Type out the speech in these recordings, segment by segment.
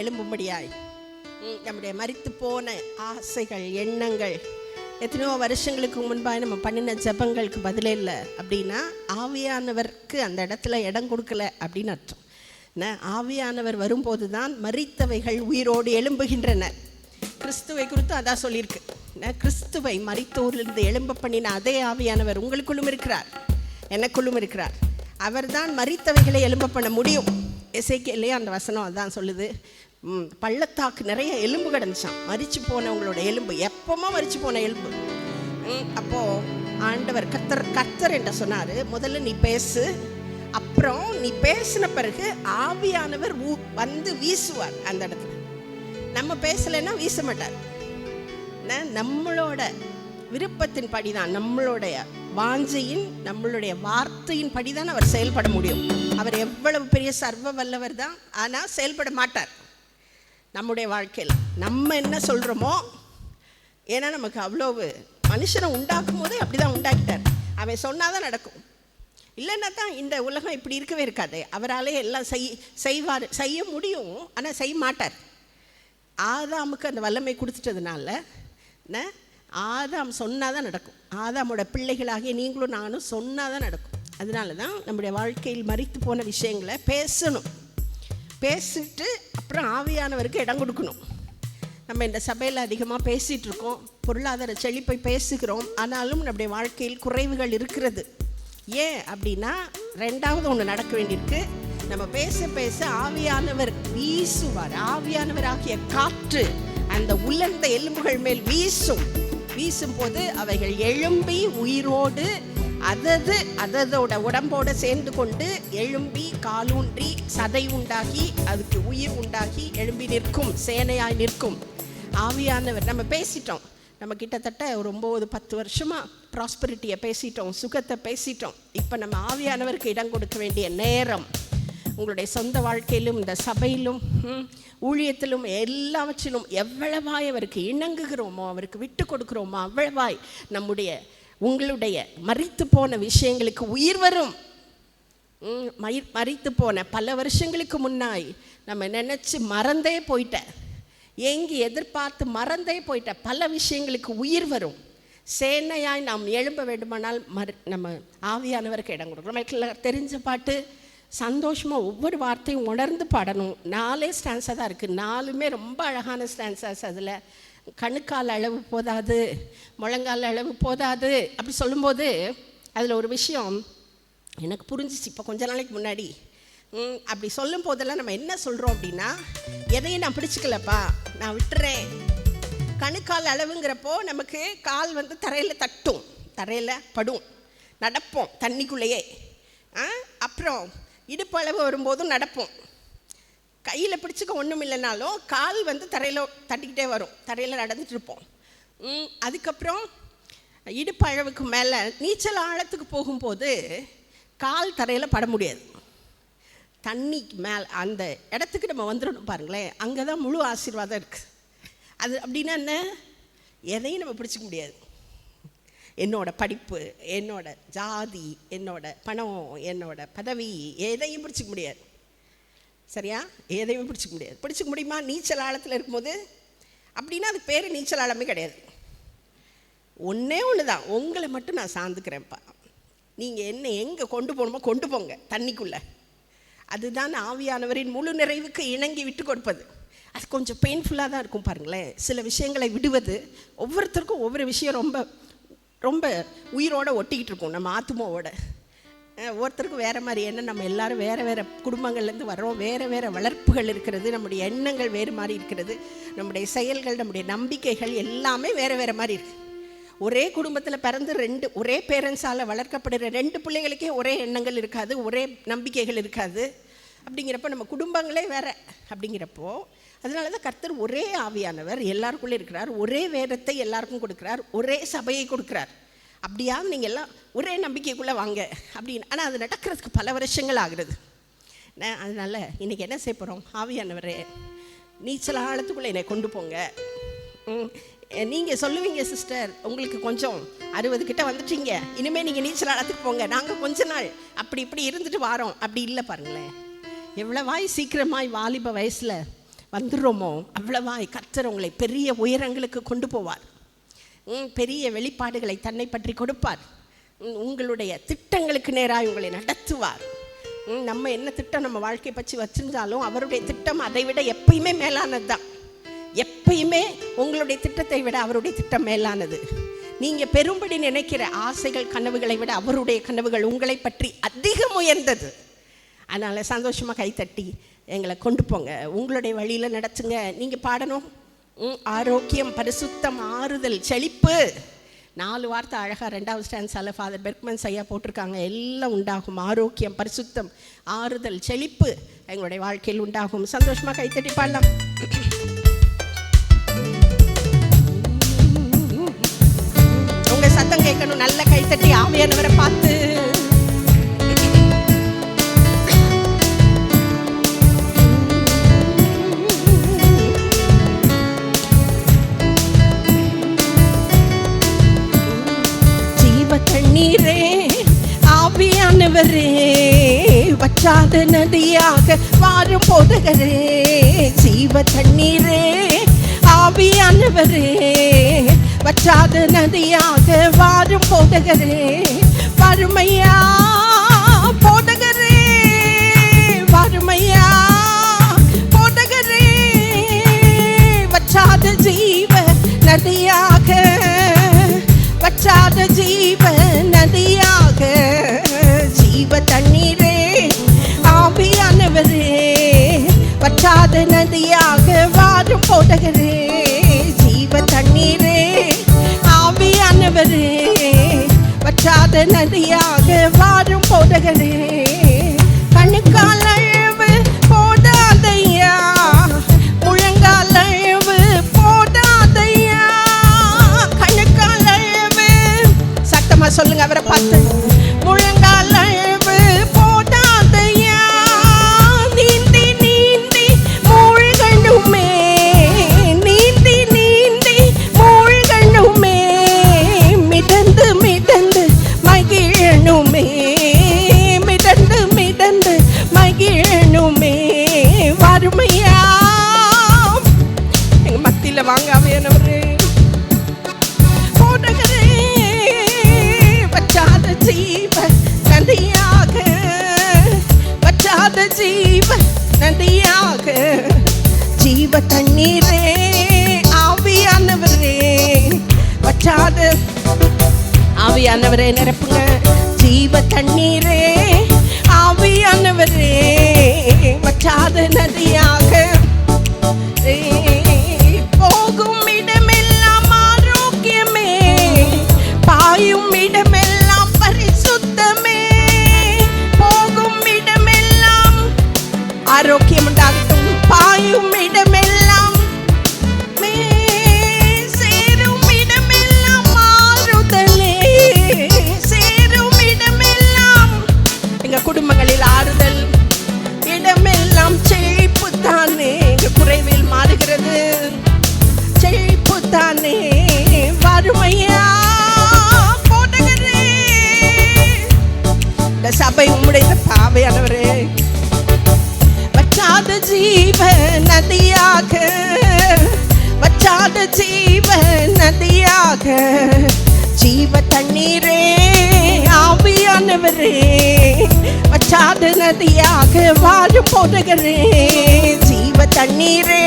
எழும்பும்படியாய் நம்முடைய மரித்து போன ஆசைகள், எண்ணங்கள், எத்தனையோ வருஷங்களுக்கு முன்பாக நம்ம பண்ணின ஜபங்களுக்கு பதிலே இல்லை அப்படின்னா ஆவியானவருக்கு அந்த இடத்துல இடம் கொடுக்கல அப்படின்னு அர்த்தம். ஆவியானவர் வரும்போது தான் மரித்தவைகள் உயிரோடு எழும்புகின்றன. கிறிஸ்துவை குறித்து அதான் சொல்லியிருக்கு. கிறிஸ்துவை மரித்தோரிலிருந்து எழும்ப பண்ணின அதே ஆவியானவர் உங்களுக்குள்ளும் இருக்கிறார், எனக்குள்ளும் இருக்கிறார். அவர் தான் மரித்தவைகளை எழும்ப பண்ண முடியும். எசேக்கியேலே அந்த வசனம் அதான் சொல்லுது. பள்ளத்தாக்கு நிறைய எலும்பு கிடந்துச்சான், மரிச்சு போனவங்களோட எலும்பு, எப்பவுமே மரிச்சு போன எலும்பு. அப்போது ஆண்டவர் கர்த்தர் என்று சொன்னார், முதல்ல நீ பேசு, அப்புறம் நீ பேசின பிறகு ஆவியானவர் வந்து வீசுவார் அந்த இடத்துல. நம்ம பேசலைன்னா வீச மாட்டார். நம்மளோட விருப்பத்தின் படிதான், நம்மளுடைய வாஞ்சையின், நம்மளுடைய வார்த்தையின் படிதான் அவர் செயல்பட முடியும். அவர் எவ்வளவு பெரிய சர்வ வல்லவர் தான், ஆனால் செயல்பட மாட்டார் நம்முடைய வாழ்க்கையில். நம்ம என்ன சொல்கிறோமோ, ஏன்னா நமக்கு அவ்வளவு மனுஷனை உண்டாக்கும் போதே அப்படி தான் உண்டாக்கிட்டார். அவன் சொன்னாதான் நடக்கும், இல்லைன்னா தான் இந்த உலகம் இப்படி இருக்கவே இருக்காது. அவராலே எல்லாம் செய்ய முடியும், ஆனால் செய்ய மாட்டார். ஆதாமுக்கு அந்த வல்லமை கொடுத்துட்டதுனால ஆதாம் சொன்னாதான் நடக்கும். ஆதாமோட பிள்ளைகளாகிய நீங்களும் நானும் சொன்னாதான் நடக்கும். அதனால தான் நம்முடைய வாழ்க்கையில் மரித்து போன விஷயங்களை பேசணும். பேசிட்டு அப்புறம் ஆவியானவருக்கு இடம் கொடுக்கணும். நம்ம இந்த சபையில் அதிகமாக பேசிகிட்டு இருக்கோம், பொருளாதார செழிப்பை பேசுகிறோம், ஆனாலும் நம்முடைய வாழ்க்கையில் குறைவுகள் இருக்கிறது. ஏன் அப்படின்னா ரெண்டாவது ஒன்று நடக்க வேண்டியிருக்கு. நம்ம பேச பேச ஆவியானவர் வீசுவார். ஆவியானவராகிய காற்று அந்த உலர்ந்த எலும்புகள் மேல் வீசும் போது அவைகள் எழும்பி உயிரோடு அதோட உடம்போடு சேர்ந்து கொண்டு எழும்பி காலூன்றி சதை உண்டாகி அதுக்கு உயிர் உண்டாகி எழும்பி நிற்கும், சேனையாய் நிற்கும். ஆவியானவர் நம்ம பேசிட்டோம். நம்ம கிட்டத்தட்ட ஒரு 9-10 வருஷமாக ப்ராஸ்பரிட்டியை பேசிட்டோம், சுகத்தை பேசிட்டோம். இப்போ நம்ம ஆவியானவருக்கு இடம் கொடுக்க வேண்டிய நேரம். உங்களுடைய சொந்த வாழ்க்கையிலும், இந்த சபையிலும், ஊழியத்திலும், எல்லாவற்றிலும் எவ்வளவாய் அவருக்கு இணங்குகிறோமோ, அவருக்கு விட்டு கொடுக்குறோமோ, அவ்வளவாய் உங்களுடைய மரித்து போன விஷயங்களுக்கு உயிர் வரும். மரித்து போன பல வருஷங்களுக்கு முன்னாய் நம்ம நினச்சி மறந்தே போயிட்ட, ஏங்கி எதிர்பார்த்து மறந்தே போயிட்ட பல விஷயங்களுக்கு உயிர் வரும். சேனையாய் நாம் எழும்ப வேண்டுமானால் நம்ம ஆவியானவருக்கு இடம் கொடுக்கணும். நமக்கு தெரிஞ்ச பாட்டு சந்தோஷமாக ஒவ்வொரு வார்த்தையும் உணர்ந்து பாடணும். 4 ஸ்டான்ஸாக தான் இருக்குது, 4மே ரொம்ப அழகான ஸ்டான்ஸாஸ். அதில் கணுக்கால் அளவு போதாது, முழங்கால் அளவு போதாது அப்படி சொல்லும்போது அதில் ஒரு விஷயம் எனக்கு புரிஞ்சிச்சு இப்போ கொஞ்ச நாளைக்கு முன்னாடி. அப்படி சொல்லும் போதெல்லாம் நம்ம என்ன சொல்கிறோம் அப்படின்னா, எதையும் நான் பிடிச்சிக்கலப்பா, நான் விட்டுறேன். கணுக்கால் அளவுங்கிறப்போ நமக்கு கால் தரையில் தட்டும், தரையில் படும், நடப்போம் தண்ணிக்குள்ளேயே. அப்புறம் இடுப்பு அளவு வரும்போதும் நடப்போம். கையில் பிடிச்சிக்க ஒன்றும் இல்லைனாலும் கால் தரையில் தட்டிக்கிட்டே வரும், தரையில் நடந்துட்டு இருப்போம். அதுக்கப்புறம் இடுப்பு அளவுக்கு மேலே நீச்சல் ஆழத்துக்கு போகும்போது கால் தரையில் பட முடியாது. தண்ணிக்கு மேலே அந்த இடத்துக்கு நம்ம வந்துடணும் பாருங்களேன், அங்கே தான் முழு ஆசீர்வாதம் இருக்குது. அது அப்படின்னா என்ன, எதையும் நம்ம பிடிச்சிக்க முடியாது. என்னோட படிப்பு, என்னோட ஜாதி, என்னோட பணம், என்னோட பதவி, எதையும் பிடிச்சிக்க முடியாது. சரியா? எதையும் பிடிச்சிக்க முடியாது. பிடிச்சிக்க முடியுமா நீச்சல் ஆழத்தில் இருக்கும்போது? அப்படின்னா அதுக்கு பேர் நீச்சல் ஆழமே கிடையாது. ஒன்றே ஒன்று தான், உங்களை மட்டும் நான் சார்ந்துக்கிறேன்ப்பா, நீங்கள் என்ன எங்கே கொண்டு போகணுமோ கொண்டு போங்க தண்ணிக்குள்ளே. அதுதான் ஆவியானவரின் முழு நிறைவுக்கு இணங்கி விட்டு கொடுப்பது. அது கொஞ்சம் பெயின்ஃபுல்லாக தான் இருக்கும் பாருங்களேன். சில விஷயங்களை விடுவது, ஒவ்வொருத்தருக்கும் ஒவ்வொரு விஷயம் ரொம்ப ரொம்ப உயிரோடு ஒட்டிக்கிட்டு இருக்கும் நம்ம ஆத்மாவோட. ஒவ்வொருத்தருக்கும் வேறு மாதிரி. ஏன்னா நம்ம எல்லோரும் வேறு வேறு குடும்பங்கள்லேருந்து வர்றோம், வேறு வேறு வளர்ப்புகள் இருக்கிறது, நம்முடைய எண்ணங்கள் வேறு மாதிரி இருக்கிறது, நம்முடைய செயல்கள், நம்முடைய நம்பிக்கைகள் எல்லாமே வேறு வேறு மாதிரி இருக்குது. ஒரே குடும்பத்தில் பிறந்து ஒரே பேரண்ட்ஸால் வளர்க்கப்படுற 2 பிள்ளைகளுக்கே ஒரே எண்ணங்கள் இருக்காது, ஒரே நம்பிக்கைகள் இருக்காது. அப்படிங்கிறப்ப நம்ம குடும்பங்களே வேறு. அப்படிங்கிறப்போ அதனால தான் கர்த்தர் ஒரே ஆவியானவர் எல்லாருக்குள்ளே இருக்கிறார், ஒரே வேதத்தை எல்லாருக்கும் கொடுக்குறார், ஒரே சபையை கொடுக்குறார். அப்படியாவது நீங்கள் எல்லாம் ஒரே நம்பிக்கைக்குள்ளே வாங்க அப்படின்னு. ஆனால் அது நடக்கிறதுக்கு பல வருஷங்கள் ஆகுறது. அதனால் இன்றைக்கி என்ன செய்ய போகிறோம், ஆவியானவரே நீச்சல் ஆழத்துக்குள்ளே என்னை கொண்டு போங்க. நீங்கள் சொல்லுவீங்க, சிஸ்டர் உங்களுக்கு கொஞ்சம் 60 கிட்ட வந்துட்டீங்க, இனிமேல் நீங்கள் நீச்சல் ஆழத்துக்கு போங்க, நாங்கள் கொஞ்ச நாள் அப்படி இப்படி இருந்துட்டு வாரோம். அப்படி இல்லை பாருங்களேன், எவ்வளவாய் சீக்கிரமாய் வாலிப வயசில் வந்துடுறோமோ அவ்வளவாய் கர்த்தர் உங்களை பெரிய உயரங்களுக்கு கொண்டு போவார். பெரிய வெளிப்பாடுகளை தன்னை பற்றி கொடுப்பார். உங்களுடைய திட்டங்களுக்கு நேராக உங்களை நடத்துவார். நம்ம என்ன திட்டம் நம்ம வாழ்க்கையை பற்றி வச்சிருந்தாலும் அவருடைய திட்டம் அதை விட எப்பயுமே மேலானது தான். எப்பயுமே உங்களுடைய திட்டத்தை விட அவருடைய திட்டம் மேலானது. நீங்கள் பெரும்படி நினைக்கிற ஆசைகள் கனவுகளை விட அவருடைய கனவுகள் உங்களை பற்றி அதிகம் உயர்ந்தது. அதனால் சந்தோஷமாக கைத்தட்டி எங்களை கொண்டு போங்க, உங்களுடைய வழியில் நடத்துங்க. நீங்கள் பாடணும், ஆரோக்கியம், பரிசுத்தம், ஆறுதல், செழிப்பு. 4 வார்த்தை அழகாக 2வது ஸ்டான்ஸால் ஃபாதர் பெர்க்மன்ஸ் ஐயா போட்டிருக்காங்க. எல்லாம் உண்டாகும். ஆரோக்கியம், பரிசுத்தம், ஆறுதல், செழிப்பு எங்களுடைய வாழ்க்கையில் உண்டாகும். சந்தோஷமாக கைத்தட்டி பாடலாம். உங்கள் சத்தம் கேட்கணும். நல்ல கைத்தட்டி ஆவியானவரை பார்த்து தண்ணீரே ஆவியானவரே வற்றாத நதியாக வாரும் போதகரே. ஜீவ தண்ணீரே ஆவியானவரே வற்றாத நதியாக வாரும் போதகரே. வறுமையா போதகரே, வறுமையா போதகரே, வற்றாத ஜீவ நதியாக, வற்றாத ஜீவ நதியாக. ஜீவ தண்ணீரே ஆவியானவரே வற்றாத நதியாக வாரும் போதகரே. ஜீவ தண்ணீரே ஆவியானவரே வற்றாத நதியாக வாரும் போதகரே. கண்ணுக்கால் அழவு போதாதையா, முழங்கால் அழவு போதாதையா. கண்ணுக்கால் அழவு சத்தமா சொல்லுங்க அவரை பார்த்து. முழங்கால் அழவு போதாதையா, நீந்தி நீந்தி மூழ்கணுமே, நீந்தி நீந்தி மூழ்கணுமே, மிதந்து மிதந்து மகிழணுமே, மிதந்து மிதந்து மகிழணுமே. வறுமையா எங்க மத்தியில வாங்க ஆவியானவரே போதகரே. வற்றாத ஜீவ நதியாக, வற்றாத ஜீவ நதியாக. ஜீவ தண்ணீரே ஆவியானவரே வற்றாத, ஆவியானவரே நிரப்புங்க. ஜீவ தண்ணீரே ஆவியானவரே வற்றாத நதியாக. போகும் இடமெல்லாம் ஆரோக்கியமே, பாயும் இடமெல்லாம் பரிசுத்தமே. போகும் இடமெல்லாம் ஆரோக்கியம் உண்டாகட்டும், பாயும் இடமெல்லாம், சேரும் இடமெல்லாம் ஆறுதலே, சேரும் இடமெல்லாம் எங்க குடும்பங்களில் ஆறுதல், இடமெல்லாம் செழிப்பு தானே. எங்க குறைவில் மாறுகிறது செழிப்பு தானே. வறுமையா போதகரே, இந்த சபை உம்முடைய பாவையானவரே. வற்றாத ஜீவ நதியாக, வற்றாத ஜீவ நதியாக. ஜீவ தண்ணீரே ஆவியானவரே வற்றாத நதியாக வாரும் போதகரே. ஜீவ தண்ணீரே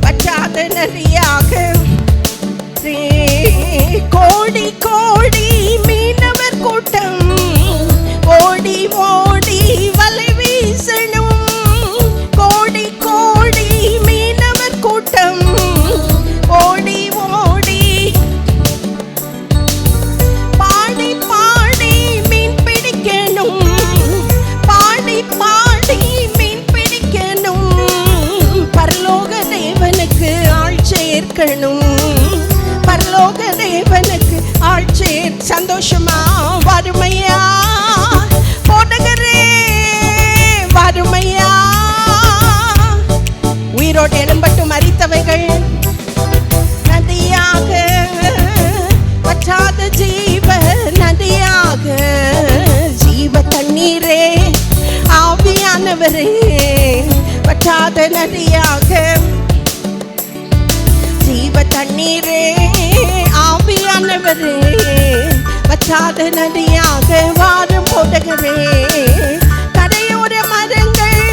வற்றாத நதியாக. கோடி கோடி மீனவர் கூட்டம் ஓடி ஓடி வலை வீசணும். கோடி கோடி மீனவர் கூட்டம் ஓடி ஓடி பாடி பாடி மீன் பிடிக்கணும், பாடி பாடி மீன் பிடிக்கணும். பரலோக தேவனுக்கு ஆள் சேர்க்கணும், பரலோக தேவனுக்கு ஆள் சேர். சந்தோஷமா வறுமையா போதகரே, வறுமையா உயிரோடு எழும்பட்டும் மரித்தவைகள். நதியாக வற்றாத ஜீவ நதியாக. ஜீவ தண்ணீரே ஆவியானவரே வற்றாத நதியாக ஜீவ தண்ணீரே ஆவியானவரே வற்றாத நதியாக வாரும் போதகரே கரையோர மரங்கள்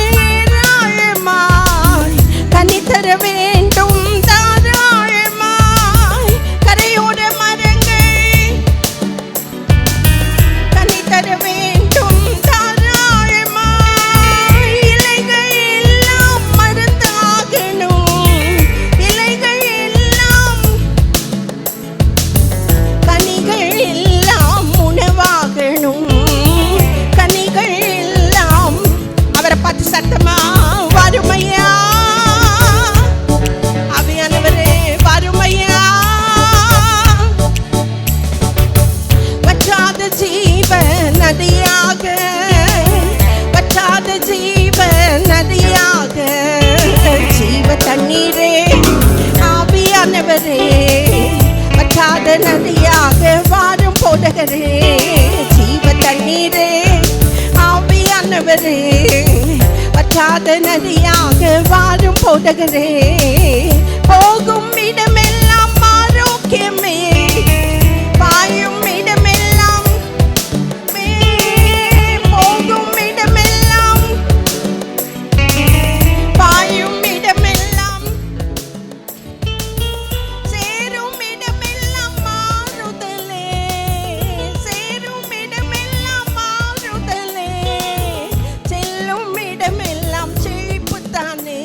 ஆழமாய் கனி தர வேண்டும் தாராளமாய் கரையோர மரங்கள் கனி தர வேண்டும் தாராளமாய் இலைகள் எல்லாம் மருந்தாகணும் இலைகள் எல்லாம் கனிகள் எல்லாம் உணவாகணும் கனிகள் எல்லாம் அவரை பார்த்து சத்தமா வறுமையா ஆவியானவரே வறுமையா வற்றாத ஜீவ நதியாக வற்றாத ஜீவ நதியாக ஜீவ தண்ணீரே ஆவியானவரே வற்றாத நதியாக வாரும் போதகரே ஜீவ தண்ணீரே ஆவியானவரே வற்றாத நதியாக வாரும் போதகரே போகும் இடமெல்லாம் ஆரோக்கியமே பாயும் இடமெல்லாம் போகும் இடமெல்லாம் பாயும் இடமெல்லாம் சேரும் இடமெல்லாம் மாறுதலே சேரும் இடமெல்லாம் மாறுதலே செல்லும் இடமெல்லாம் செழிப்புத்தானே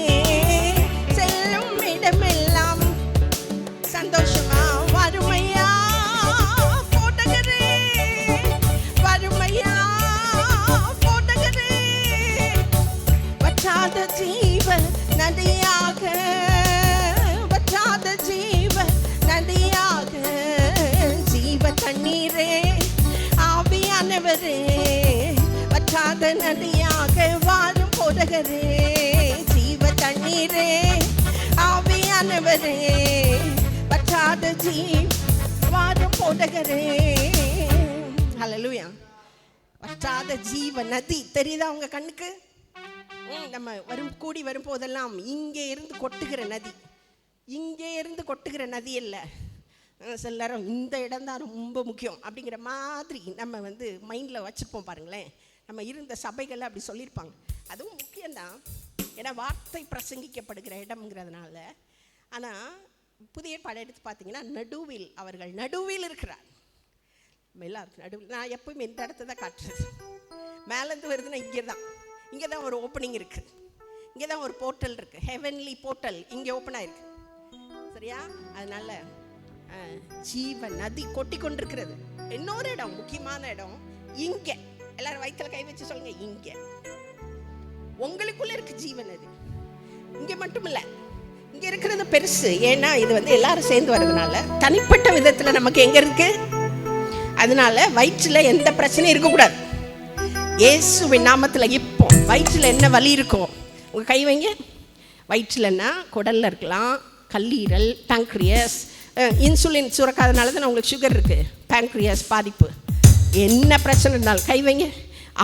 செல்லும் இடமெல்லாம் சந்தோஷமா வறுமையா போதகரே வறுமையா போதகரே வற்றாத ஜீவ நதியாக வற்றாத ஜீவ நதியாக ஜீவ தண்ணீரே ஆவியானவரே வற்றாத நதியாக வாரும் போதகரே ஜீவ தண்ணீரே ஆவியானவரே வற்றாத வாரும் போதகரே ஹல்லேலூயா வற்றாத ஜீவ நதி தெரியுதா உங்க கண்ணுக்கு நம்ம கூடி வரும் போதெல்லாம் இங்கே இருந்து கொட்டுகிற நதி இங்கே இருந்து கொட்டுகிற நதி இல்லை சில நேரம் இந்த இடம் தான் ரொம்ப முக்கியம் அப்படிங்கிற மாதிரி நம்ம மைண்டில் வச்சுருப்போம் பாருங்களேன். நம்ம இருந்த சபைகளில் அப்படி சொல்லியிருப்பாங்க. அதுவும் முக்கியம்தான், ஏன்னா வார்த்தை பிரசங்கிக்கப்படுகிற இடம்ங்கிறதுனால. ஆனால் புதிய படம் எடுத்து பார்த்தீங்கன்னா நடுவில் அவர்கள் நடுவில் இருக்கிறார். எல்லாருக்கும் நடுவில். நான் எப்பவுமே இந்த இடத்த தான் காட்டுறது. மேலேருந்து வருதுன்னா இங்கே தான் ஒரு ஓப்பனிங் இருக்குது, இங்கே தான் ஒரு போர்ட்டல் இருக்குது, ஹெவன்லி போர்ட்டல் இங்கே ஓப்பன் ஆயிருக்கு. சரியா? அதனால ஜீவ நதி கொட்டி கொண்டிருக்கிறது. இன்னொரு இடம், முக்கியமான இடம் இங்கே. எல்லாரும் வயிற்றுல கை வச்சு சொல்லுங்க, இங்கே உங்களுக்குள்ள இருக்கு ஜீவ நதி. இங்கே மட்டும் இல்லை, இங்கே இருக்கிறது பெருசு. ஏன்னா இது எல்லாரும் சேர்ந்து வர்றதுனால தனிப்பட்ட விதத்தில் நமக்கு எங்கே இருக்கு. அதனால வயிற்றில் எந்த பிரச்சனையும் இருக்கக்கூடாது. இயேசுவின் நாமத்தில் இப்போ வயிற்றில் என்ன வலி இருக்கோ உங்கள் கை வைங்க. வயிற்றில்னா குடலில் இருக்கலாம், கல்லீரல், பேங்க்ரியஸ். இன்சுலின் சுரக்காதனால தான் உங்களுக்கு சுகர் இருக்குது, பேங்க்ரியஸ் பாதிப்பு. என்ன பிரச்சனை இருந்தாலும் கை வைங்க.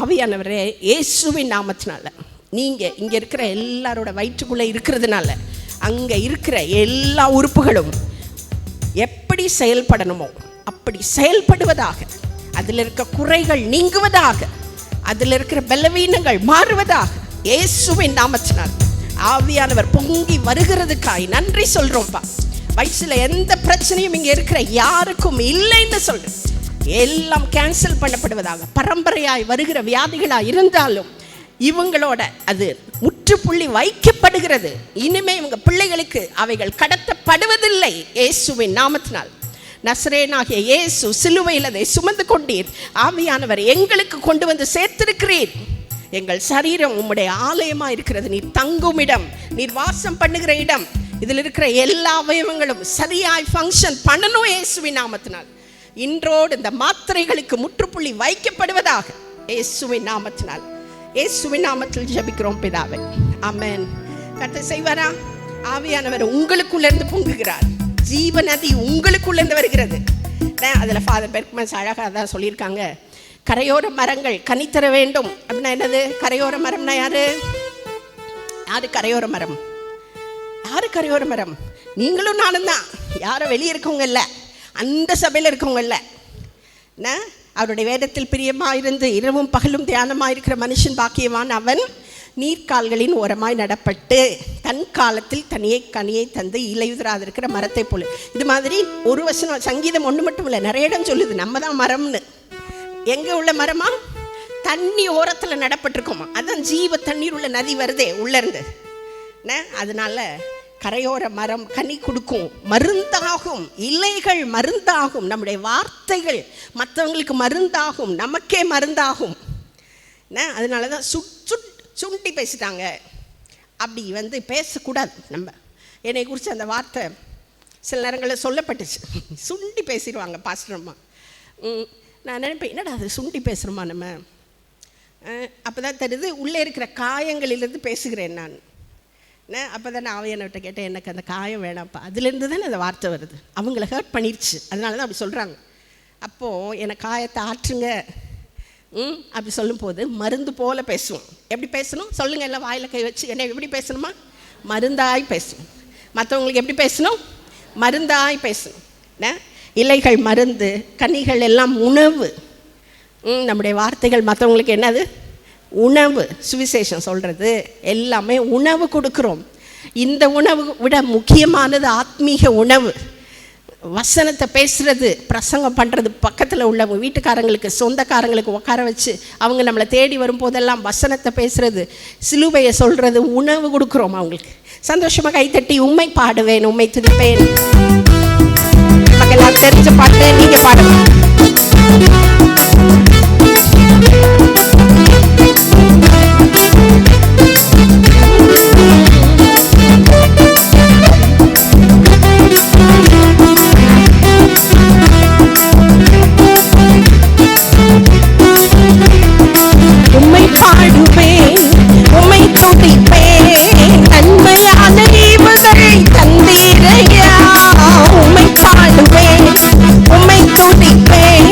ஆவியானவரே, இயேசுவின் நாமத்தினால நீங்கள் இங்கே இருக்கிற எல்லாரோட வயிற்றுக்குள்ளே இருக்கிறதுனால அங்கே இருக்கிற எல்லா உறுப்புகளும் எப்படி செயல்படணுமோ அப்படி செயல்படுவதாக, அதில் இருக்க குறைகள் நீங்குவதாக, அதில் இருக்கிற பலவீனங்கள் மாறுவதாக இயேசுவின் நாமத்தினால். ஆவியானவர் பொங்கி வருகிறதுக்காய் நன்றி சொல்கிறோம்ப்பா. வயசில் எந்த பிரச்சனையும் இங்கே இருக்கிற யாருக்கும் இல்லைன்னு சொல்கிறேன். எல்லாம் கேன்சல் பண்ணப்படுவதாக. பரம்பரையாய் வருகிற வியாதிகளாக இருந்தாலும் இவங்களோட அது முற்றுப்புள்ளி வைக்கப்படுகிறது. இனிமே இவங்க பிள்ளைகளுக்கு அவைகள் கடத்தப்படுவதில்லை இயேசுவின் நாமத்தினால். நசரேனாகிய இயேசு சிலுவையில் அதை சுமந்து கொண்டீர். ஆவியானவர் எங்களுக்கு கொண்டு வந்து சேர்த்திருக்கிறீர். எங்கள் சரீரம் உம்முடைய ஆலயமாக இருக்கிறது. நீர் தங்கும் இடம், நீர் வாசம் பண்ணுகிற இடம். இதில் இருக்கிற எல்லா அவயவங்களும் சரியாய் ஃபங்க்ஷன் பண்ணணும் இயேசுவின் நாமத்தினால். இன்றோடு இந்த மாத்திரைகளுக்கு முற்றுப்புள்ளி வைக்கப்படுவதாக இயேசுவின் நாமத்தினால். இயேசுவின் நாமத்தில் ஜெபிக்கிறோம் பிதாவே, ஆமென். கர்த்தர் செய்வாரா? ஆவியானவர் உங்களுக்குள்ளேருந்து பொங்குகிறார். ஜீவ நதி உங்களுக்குள்ளேருந்து வருகிறது. அதில் ஃபாதர் பெர்க்மன்ஸ் அழகாக தான் சொல்லியிருக்காங்க. கரையோர மரங்கள் கனி தர வேண்டும் அப்படின்னா என்னது? கரையோர மரம்னா யாரு? யாரு கரையோர மரம்? யாரு கரையோர மரம்? நீங்களும் நானும் தான். யாரும் வெளியே இருக்கவங்க இல்லை, அந்த சபையில் இருக்கவங்க இல்லை. என்ன, அவருடைய வேதத்தில் பிரியமாக இருந்து இரவும் பகலும் தியானமாக இருக்கிற மனுஷன் பாக்கியவான் அவன். நீர்க்கால்களின் ஓரமாய் நடப்பட்டு தன் காலத்தில் தனியை கனியை தந்து இலையுதிராது இருக்கிற மரத்தை போல. இது மாதிரி ஒரு வசனம் சங்கீதம் ஒன்று மட்டும் இல்லை, நிறைய இடம் சொல்லுது நம்ம தான் மரம்னு. எங்கே உள்ள மரமா? தண்ணி ஓரத்தில் நடப்பட்டிருக்கோமா. அதான் ஜீவ தண்ணீர் உள்ள நதி வருதே உள்ளேருந்து. அதனால கரையோர மரம் கனி கொடுக்கும், மருந்தாகும், இலைகள் மருந்தாகும், நம்முடைய வார்த்தைகள் மற்றவங்களுக்கு மருந்தாகும், நமக்கே மருந்தாகும். அதனால தான் சுண்டி பேசிட்டாங்க. அப்படி பேசக்கூடாது. நம்ம என்னை குறித்து அந்த வார்த்தை சில நேரங்களில் சொல்லப்பட்டுச்சு. சுண்டி பேசிடுவாங்க பாஸ்டர்மா. நான் நினைப்பேன், என்னடா அது சுண்டி பேசுகிறோமா நம்ம? அப்போ தான் தெரியுது உள்ளே இருக்கிற காயங்களிலிருந்து பேசுகிறேன் நான். அப்போ தான் நான் ஆவியானவர்கிட்ட கேட்டேன், எனக்கு அந்த காயம் வேணாம்ப்பா. அதுலேருந்து தானே அந்த வார்த்தை வருது. அவங்கள ஹர்ட் பண்ணிடுச்சு, அதனால தான் அப்படி சொல்கிறாங்க. அப்போது என்னை காயத்தை ஆற்றுங்க அப்படி சொல்லும்போது மருந்து போல் பேசுவோம். எப்படி பேசணும் சொல்லுங்கள்? எல்லாம் வாயில் கை வச்சு என்ன எப்படி பேசணுமா? மருந்தாய் பேசணும். மற்றவங்களுக்கு எப்படி பேசணும்? மருந்தாய் பேசணும். இலைகள் மருந்து, கனிகள் எல்லாம் உணவு. நம்முடைய வார்த்தைகள் மற்றவங்களுக்கு என்னது? உணவு. சுவிசேஷம் சொல்கிறது எல்லாமே உணவு கொடுக்குறோம். இந்த உணவு விட முக்கியமானது ஆத்மீக உணவு. வசனத்தை பேசுகிறது, பிரசங்கம் பண்ணுறது, பக்கத்தில் உள்ளவங்க வீட்டுக்காரங்களுக்கு சொந்தக்காரங்களுக்கு உட்கார வச்சு அவங்க நம்மளை தேடி வரும்போதெல்லாம் வசனத்தை பேசுகிறது, சிலுவையை சொல்கிறது, உணவு கொடுக்குறோம் அவங்களுக்கு. சந்தோஷமாக கைத்தட்டி உண்மை பாடுவேன், உண்மை துதிப்பேன். மக்கள் தெரிஞ்ச பாட்டு நீங்கள் பாடுங்க. உம்மை பாடுவேன், உம்மை துதிப்பேன்,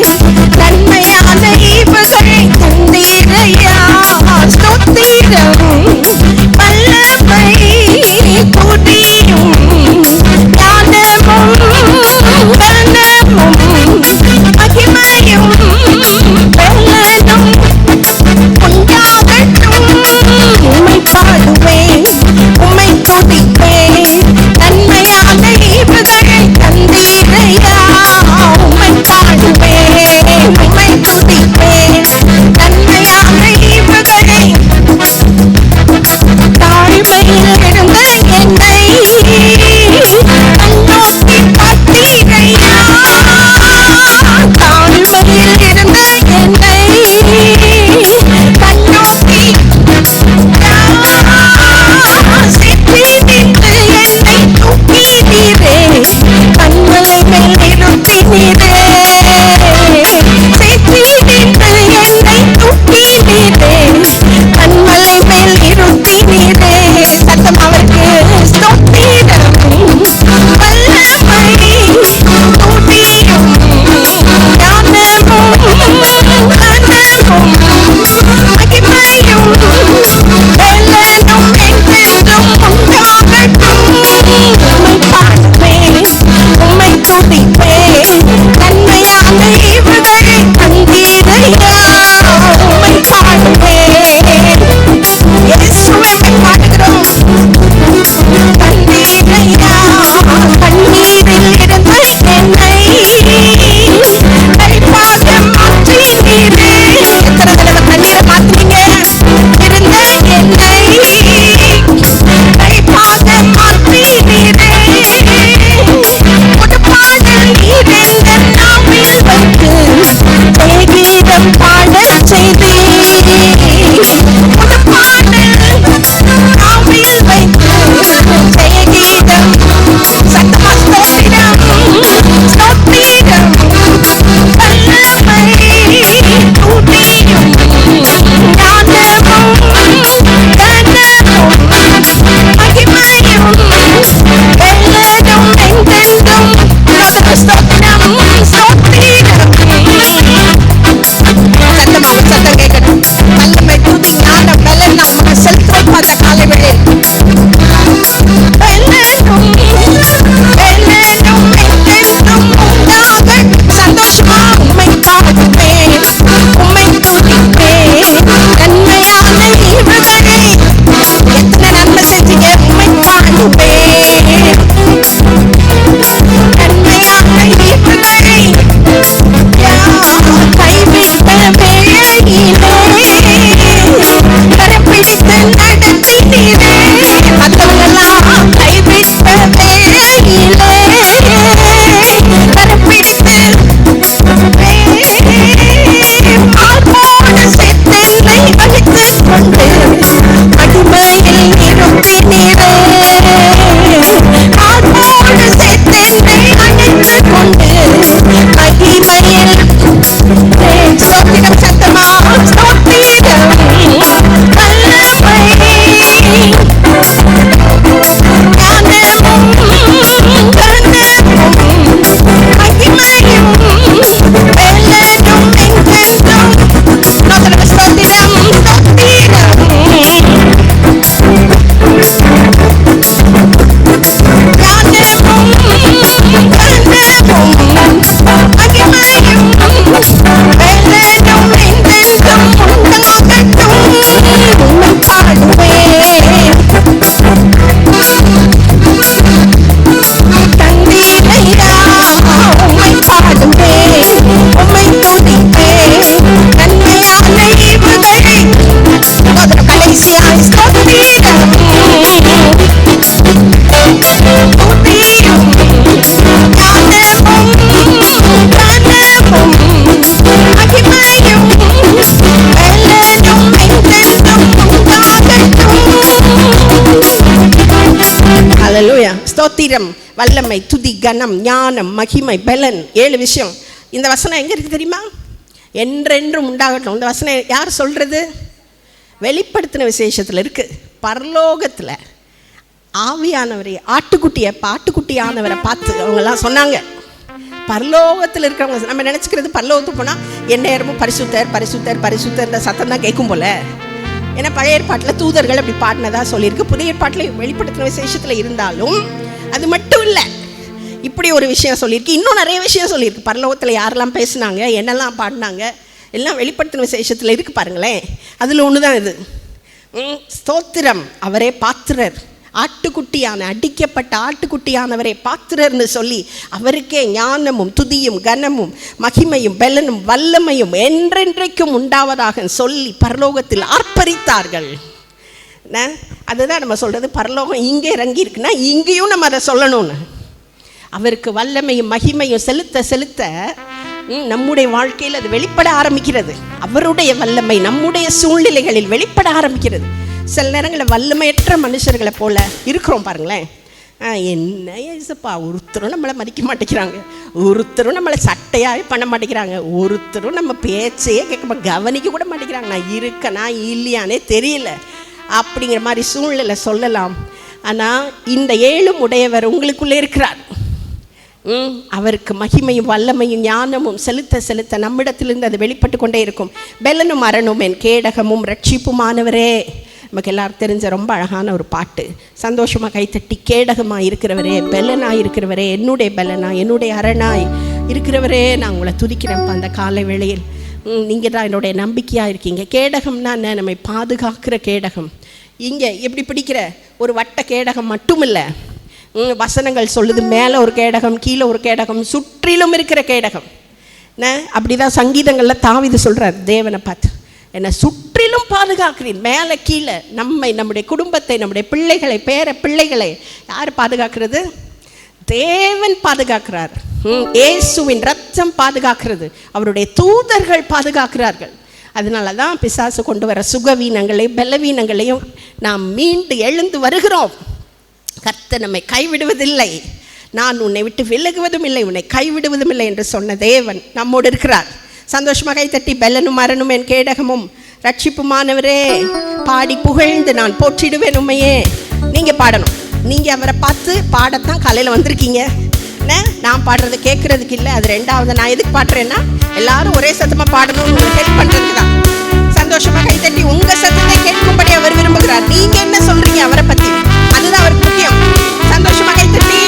நீரே காத்தோடு சேர்த்தென்னை அணைத்து கொண்டு மகிமையில் ஸ்தோத்திரம் சத்தமா ஸ்தோத்திரம் வல்லமை ஸ்தோத்திரம் வல்லமை துதி கனம் ஞானம் மகிமை பலன் 7 விஷயம். இந்த வசனம் எங்க இருக்கு தெரியுமா? என்றென்றும் உண்டாகட்டும். இந்த வசனம் யார் சொல்றது? வெளிப்படுத்தின விசேஷத்தில் இருக்கு. பரலோகத்தில் ஆவியானவரை ஆட்டுக்குட்டியானவரை பார்த்து அவங்கெல்லாம் சொன்னாங்க. பரலோகத்தில் இருக்கிறவங்க நம்ம நினச்சிக்கிறது பரலோகத்துக்கு போனால் எந்நேரமும் பரிசுத்தர் பரிசுத்தர் பரிசுத்தர் சத்தம் தான் கேட்கும் போல. ஏன்னா பழைய ஏற்பாட்டில் தூதர்கள் அப்படி பாடினதா சொல்லியிருக்கு. புதிய ஏற்பாட்டில் வெளிப்படுத்தின விசேஷத்தில் இருந்தாலும் அது மட்டும் இல்லை, இப்படி ஒரு விஷயம் சொல்லியிருக்கு. இன்னும் நிறைய விஷயம் சொல்லியிருக்கு. பரலோகத்தில் யாரெல்லாம் பேசினாங்க, என்னெல்லாம் பாடினாங்க, எல்லாம் வெளிப்படுத்தின விசேஷத்தில் இருக்குது பாருங்களேன். அதில் ஒன்று தான் இது. ஸ்தோத்திரம், அவரே பாத்திரர், அடிக்கப்பட்ட ஆட்டுக்குட்டியானவரே பாத்திரர்னு சொல்லி அவருக்கே ஞானமும் துதியும் கனமும் மகிமையும் பலனும் வல்லமையும் என்றென்றைக்கும் உண்டாவதாக சொல்லி பரலோகத்தில் ஆர்ப்பரித்தார்கள். அதுதான் நம்ம சொல்கிறது. பரலோகம் இங்கே இறங்கி இருக்குன்னா இங்கேயும் நம்ம அதை சொல்லணும்னு. அவருக்கு வல்லமையும் மகிமையும் செலுத்த செலுத்த நம்முடைய வாழ்க்கையில் அது வெளிப்பட ஆரம்பிக்கிறது. அவருடைய வல்லமை நம்முடைய சூழ்நிலைகளில் வெளிப்பட ஆரம்பிக்கிறது. சில நேரங்களில் வல்லமையற்ற மனுஷர்களை போல இருக்கிறோம் பாருங்களேன். என்ன ஏசப்பா, ஒருத்தரும் நம்மளை மதிக்க மாட்டேங்கிறாங்க, ஒருத்தரும் நம்மளை சட்டையாகவே பண்ண மாட்டேங்கிறாங்க, ஒருத்தரும் நம்ம பேச்சையே கேட்க கவனிக்க கூட மாட்டேங்கிறாங்க, நான் இருக்கனா இல்லையானே தெரியல அப்படிங்கிற மாதிரி சூழ்நிலை சொல்லலாம். ஆனால் இந்த 7 உடையவர் உங்களுக்குள்ளே இருக்கிறார். அவருக்கு மகிமையும் வல்லமையும் ஞானமும் செலுத்த செலுத்த நம்மிடத்திலிருந்து அது வெளிப்பட்டு கொண்டே இருக்கும். பெலனும் அரணும் என் கேடகமும் ரட்சிப்புமானவரே. நமக்கு எல்லாரும் தெரிஞ்ச ரொம்ப அழகான ஒரு பாட்டு. சந்தோஷமாக கைத்தட்டி கேடகமாக இருக்கிறவரே, பெலனாய் இருக்கிறவரே, என்னுடைய பெலனாய் என்னுடைய அரணாய் இருக்கிறவரே, நான் உங்களை துதிக்கிறேன்ப்பா அந்த காலை வேளையில். நீங்கள் தான் என்னுடைய நம்பிக்கையாக இருக்கீங்க. கேடகம்னா என்ன? நம்மை பாதுகாக்கிற கேடகம். இங்கே எப்படி பிடிக்கிற ஒரு வட்ட கேடகம் மட்டும் இல்லை, வசனங்கள் சொல்லுது மேலே ஒரு கேடகம், கீழே ஒரு கேடகம், சுற்றிலும் இருக்கிற கேடகம். அப்படி தான் சங்கீதங்களில் தாவீது சொல்கிறார் தேவனை பார்த்து, என்னை சுற்றிலும் பாதுகாக்கிறேன். மேலே கீழே நம்முடைய குடும்பத்தை, நம்முடைய பிள்ளைகளை, பேர பிள்ளைகளை யார் பாதுகாக்கிறது? தேவன் பாதுகாக்கிறார். இயேசுவின் ரத்தம் பாதுகாக்கிறது. அவருடைய தூதர்கள் பாதுகாக்கிறார்கள். அதனால தான் பிசாசு கொண்டு வர சுகவீனங்களையும் பலவீனங்களையும் நாம் மீண்டு எழுந்து வருகிறோம். கர்த்தர் நம்மை கைவிடுவதில்லை, நான் உன்னை விட்டு விலகுவதும் இல்லை, உன்னை கைவிடுவதும் இல்லை என்று சொன்ன தேவன் நம்மோடு இருக்கிறார். சந்தோஷமாக கைத்தட்டி பெலனும் அரணும் என் கேடகமும் ரட்சிப்புமானவரே பாடி புகழ்ந்து நான் போற்றிடுவேன் உண்மையே. நீங்கள் பாடணும். நீங்கள் அவரை பார்த்து பாடத்தான் காலையில் வந்திருக்கீங்க. நான் பாடுறது கேட்குறதுக்கு இல்லை. அது ரெண்டாவது. நான் எதுக்கு பாடுறேன்னா எல்லாரும் ஒரே சத்தமாக பாடணும்னு உங்களுக்கு ஹெல்ப் பண்ணுறதுக்கு தான். சந்தோஷமாக கைத்தட்டி உங்கள் சத்தத்தை கேட்கும்படி அவர் விரும்புகிறார். நீங்கள் என்ன சொல்கிறீங்க அவரை பற்றி, அதுதான் அவருக்கு முக்கியம். சந்தோஷமாக கைத்தட்டி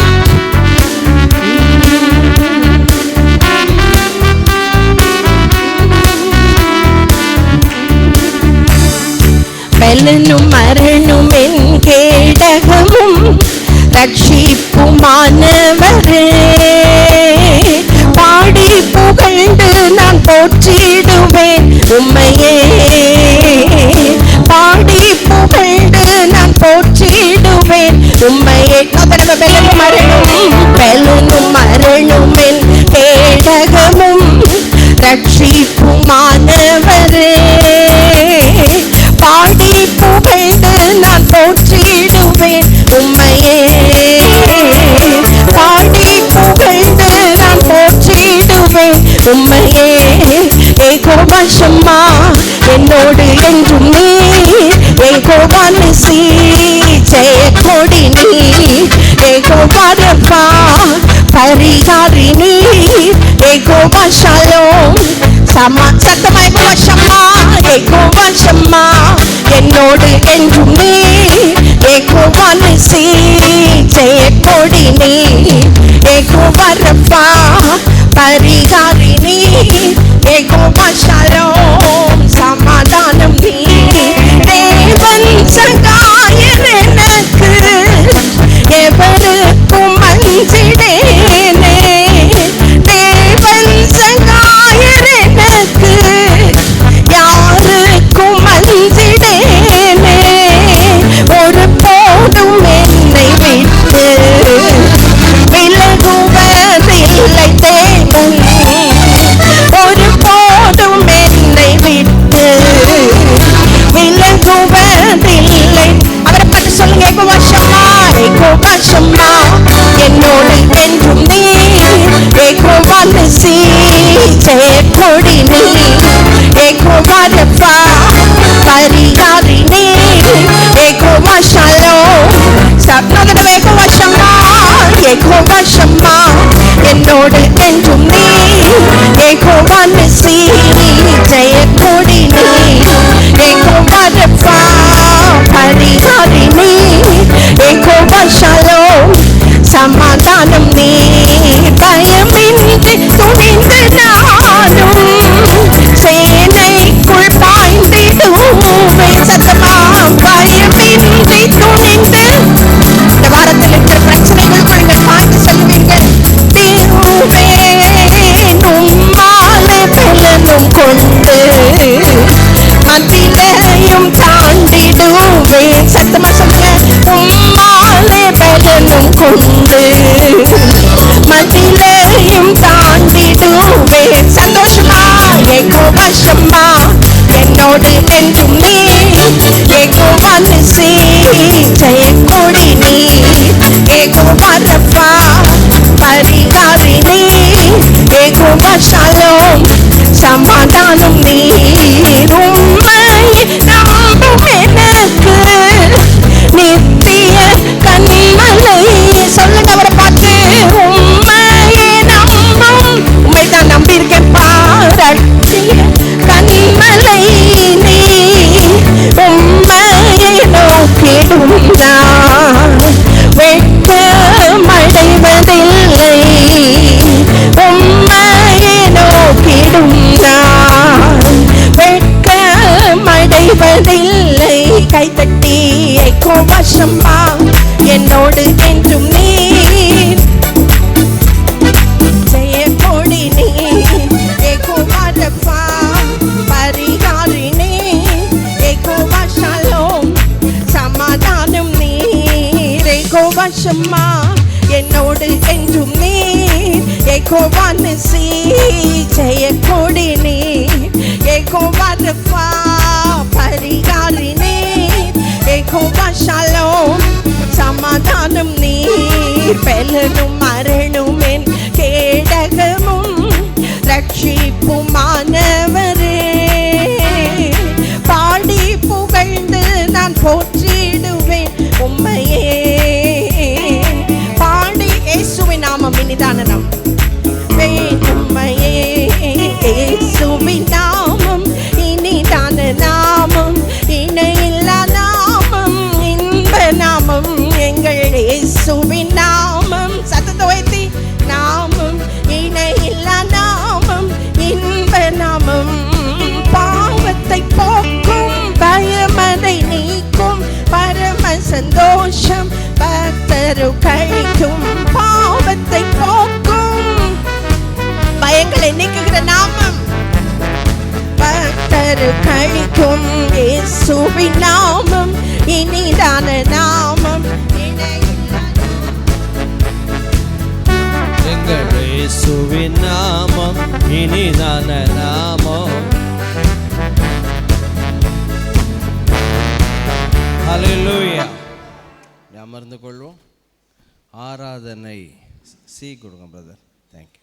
பெலனும் அரணும் என் கேடகமும் ரட்சிப்புமானவரே பாடி புகழ்ந்து நான் போற்றிடுவேன் உம்மையே. பாடி புகழ்ந்து நான் போற்றிடுவேன் உம்மையே. பெலனும் அரணும் என் கேடகமும் ரட்சிப்புமானவரே பாடி புகழ்ந்து நான் போற்றிடுவேன் கொடி நீ யெகோவா ரஃபா பரிகாரி நீ யெகோவா ஷாலோம் சத்தமா யெகோவா ஷம்மா யெகோவா ஷம்மா என்னோடு என்றும் நீ யெகோவா நிசி ஜெய கொடி நீ யெகோவா ரஃபா பரிகாரி நீ யெகோவா ஷாலோம் சமாதானம் நீ தேவன் சகாயர் எனக்கு எவருக்கும் அஞ்சிடேனே தேவன் சகாயர் எனக்கு யாருக்கும் அஞ்சிடேனே ஒரு போதும் என்னை விட்டு விலகுவதில்லை தேவன் ஒரு போதும் என்னை விட்டு விலகுவதில்லை அவரை பற்றி சொல்லுங்க யெகோவா ஷம்மா யெகோவா ஷம்மா என்னோடு என்றும் நீ யெகோவா நிசி ஜெய கொடி நீ யெகோவா ரஃபா பரிகாரி நீ யெகோவா ஷாலோம் சப்னோட யெகோவா ஷம்மா யெகோவா ஷம்மா என்னோடு என்றும் நீ யெகோவா நிசி ஜெய கொடி நீ யெகோவா ரஃபா பரிகாரி நீ யெகோவா ஷாலோம் சமாதானம் நீ பயமின்றி துணிந்து நானும் சேனைக்குள் பாய்ந்திடுவேன் சத்தமா பயமின்றி துணிந்து இந்த வாரத்தில் இருக்கிற பிரச்சனைகளுக்குள் நீங்கள் பாய்ந்து செல்வீர்கள் தீருவேன் உம்மாலே பலனும் கொண்டு மதிலையும் தாண்டிடுவேன் சத்தமா சொல்லுங்க உம்மாலே பலனும் கொண்டு மதிலையும் தாண்டிடுவேன் சந்தோஷமா யெகோவா ஷம்மா என்னோடு என்றும் நீ யெகோவா நிசி ஜெய கொடி நீ யெகோவா ரஃபா பரிகாரி நீ யெகோவா ஷாலோம் சமாதானம் நீ உம்மையை நம்பும் எனக்கு நித்திய கன்மலை சொல்லுங்க அவரை பார்த்து உம்மையை நம்பும் உண்மைதான் நம்பி இருக்கேன் பாரட்சிய கன்மலை நீ உம்மையை நோக்கிடும் நான் வெட்கமடைவதில்லை உம்மையை நோக்கிடும் நான் வெட்கமடைவதில்லை கைத்தட்டி யெகோவா ஷம்மா என்னோடு என்றும் நீ ஜெய கொடி நீ யெகோவா ரஃபா பரிகாரி நீ யெகோவா ஷாலோம் சமாதானம் நீ யெகோவா ஷம்மா என்னோடு என்றும் நீ யெகோவா நிசி ஜெய கொடி நீ யெகோவா ரஃபா பரிகாரி நீ யெகோவா ஷாலோம் சமாதானம் நீர் பலனும் மரணும் என் கேடகமும் ரட்சிப்புமானவரே பாடி புகழ்ந்து நான் போற்றிடுவேன் உம்மையே பாடி இயேசுவின் நாமம் இனிதான நாம் உம்மையே இயேசுவின் நாமம் இனிதான நாமம் இணையில்லா நாமம் இன்ப நாமம் எங்கள் இயேசுவின் நாமம் சத்தத்தை உயர்த்தி நாமம் இணையில்லா நாமம் இன்ப நாமம் பாவத்தை போக்கும் பயமதை நீக்கும் பரம சந்தோஷம் பக்தரு கழிக்கும் பாவத்தை போக்கும் பயங்களை நீக்குகிற நாமம் பக்தரு கழிக்கும் இயேசுவின் நாமம் இனிதான நாமம் எங்கள் இயேசுவின் நாமம் இனிதான நாமம் ஹல்லேலூயா. அமர்ந்து கொள்வோம். ஆராதனை சி கொடுங்க பிரதர். தேங்க்யூ.